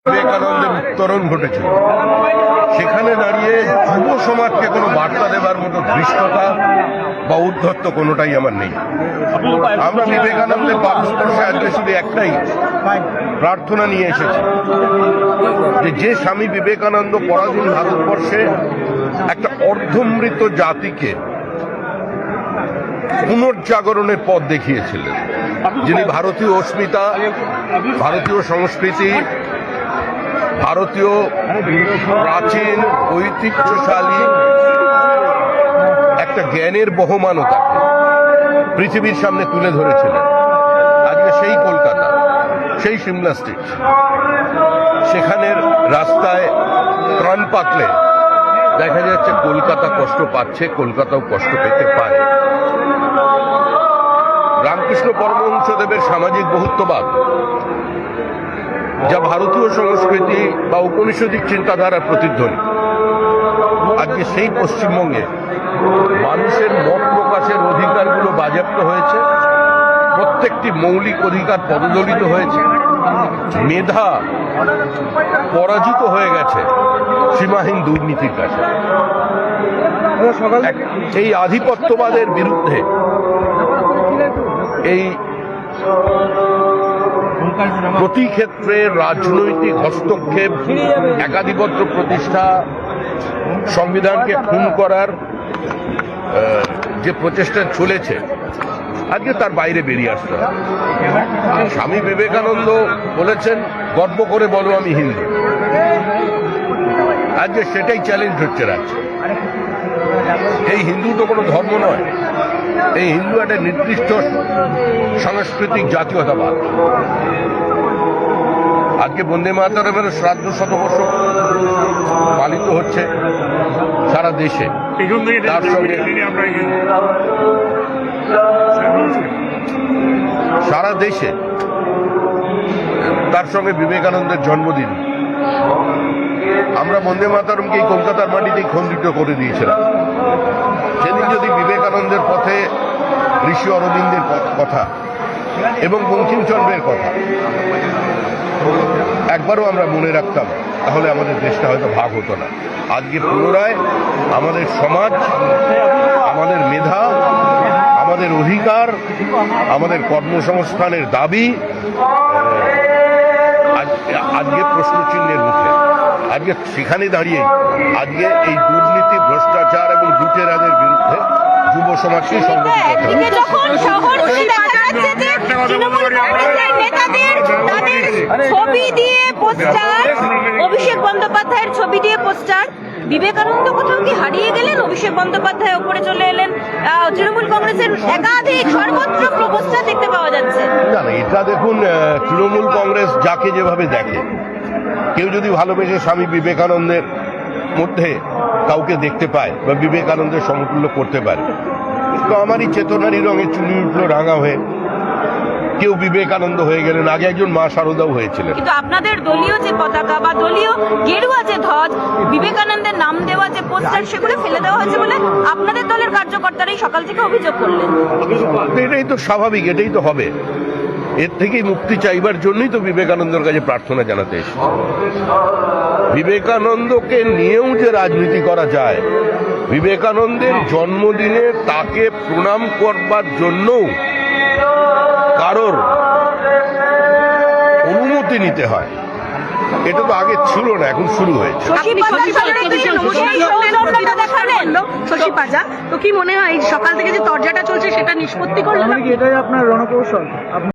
বিবেকানন্দের উত্তরণ ঘটেছিল, সেখানে দাঁড়িয়ে যুব সমাজকে কোনো বার্তা দেবার মতো ধৃষ্টতা বা উদ্ধত্ত কোনোটাই আমার নেই। আমরা বিবেকানন্দের ভারতবর্ষে আজকে শুধু একটাই প্রার্থনা নিয়ে এসেছি, যে স্বামী বিবেকানন্দ পরাধীন ভারতবর্ষে একটা অর্ধমৃত জাতিকে পুনর্জাগরণের পথ দেখিয়েছিলেন, যিনি ভারতীয় অস্মিতা, ভারতীয় সংস্কৃতি, ভারতীয় প্রাচীন ঐতিহ্যশালী একটা জ্ঞানের বহমানতাকে পৃথিবীর সামনে তুলে ধরেছিলেন। আজকে সেই কলকাতা, সেই সিমলা স্ট্রিট, সেখানের রাস্তায় প্রাণ পাতলে দেখা যাচ্ছে কলকাতা কষ্ট পাচ্ছে, কলকাতাও কষ্ট পেতে পারে। রামকৃষ্ণ পরমহংসদেবের সামাজিক বহুত্ববাদ, যা ভারতীয় সংস্কৃতি বা ঔপনিষদিক চিন্তাধারার প্রতিধ্বনি, আজকে সেই পশ্চিমবঙ্গে মানুষের মত প্রকাশের অধিকারগুলো বাজেয়াপ্ত হয়েছে, প্রত্যেকটি মৌলিক অধিকার পদদলিত হয়েছে, মেধা পরাজিত হয়ে গেছে সীমাহীন দুর্নীতির কাছে। এই আধিপত্যবাদের বিরুদ্ধে, এই প্রতি ক্ষেত্রে রাজনৈতিক হস্তক্ষেপ, একাধিপত্য প্রতিষ্ঠা, সংবিধানকে খুন করার যে প্রচেষ্টা চলেছে, আজকে তার বাইরে বেরিয়ে আসতে হবে। স্বামী বিবেকানন্দ বলেছেন, গর্ব করে বলো আমি হিন্দু। আজকে সেটাই চ্যালেঞ্জ হচ্ছে রাজ্যে। এই হিন্দু তো কোনো ধর্ম নয়, এই হিন্দু একটা নির্দিষ্ট সাংস্কৃতিক জাতীয়তাবাদ। আজকে বন্দে মাতরমের শ্রাদ্ধ শতবর্ষ পালিত হচ্ছে সারা দেশে, তার সঙ্গে সারা দেশে তার সঙ্গে বিবেকানন্দের জন্মদিন। আমরা বন্দে মাতরমকে এই কলকাতার মাটিতেই খণ্ডিত করে দিয়েছিলাম। সেদিন যদি বিবেকানন্দের পথে ঋষি অরবিন্দের কথা এবং বঙ্কিমচন্দ্রের কথা একবারও আমরা মনে রাখতাম, তাহলে আমাদের দেশটা হয়তো ভাগ হতো না। আজকে পুনরায় আমাদের সমাজ, আমাদের মেধা, আমাদের অধিকার, আমাদের কর্মসংস্থানের দাবি আজকে প্রশ্নচিহ্নের মুখে। আজকে সেখানে দাঁড়িয়ে আজকে এই দুর্নীতি, ভ্রষ্টাচার এবং লুটেরাদের বিরুদ্ধে যুব সমাজকে সংগঠিত ছবি দিয়ে পোস্টার, অভিষেক বন্দ্যোপাধ্যায়ের ছবি দিয়ে পোস্টার। বিবেকানন্দ কোথাও কি হারিয়ে গেলেন? অভিষেক বন্দ্যোপাধ্যায় ওপরে চলে এলেন। তৃণমূল কংগ্রেসের একাধিক সর্বত্র পোস্টার দেখতে পাওয়া যাচ্ছে। না, এটা দেখুন, তৃণমূল কংগ্রেস যাকে যেভাবে দেখে, কেউ যদি ভালোবেসে স্বামী বিবেকানন্দের মধ্যে কাউকে দেখতে পায় বা বিবেকানন্দের সমতুল্য করতে পারে, তো আমারই চেতনারই রঙে চুনি উঠলো রাঙা হয়ে, কেউ বিবেকানন্দ হয়ে গেলেন। আগে একজন মা শারদাও হয়েছিলেন। কিন্তু আপনাদের দলীয় যে পতাকা বা দলীয় গেরুয়া যে ধ্বজ, বিবেকানন্দের নাম দেওয়া যে পোস্টার, সেগুলো ফেলে দেওয়া হয়েছে বলে আপনাদের দলের কার্যকর্তারাই সকাল থেকে অভিযোগ করলেন। এটাই তো স্বাভাবিক, এটাই তো হবে। এর থেকেই মুক্তি চাইবার জন্যই তো বিবেকানন্দের কাছে প্রার্থনা জানাতে এসেছি। বিবেকানন্দকে নিয়েও যে রাজনীতি করা যায়, বিবেকানন্দের জন্মদিনে তাকে প্রণাম করবার জন্যও কারোর অনুমতি নিতে হয়, এটা তো আগে ছিল না, এখন শুরু হয়েছে। শশী পাজা, তো কি মনে হয় সকাল থেকে যে তরজাটা চলছে সেটা নিষ্পত্তি করলেন? এটাই আপনার রণকৌশল?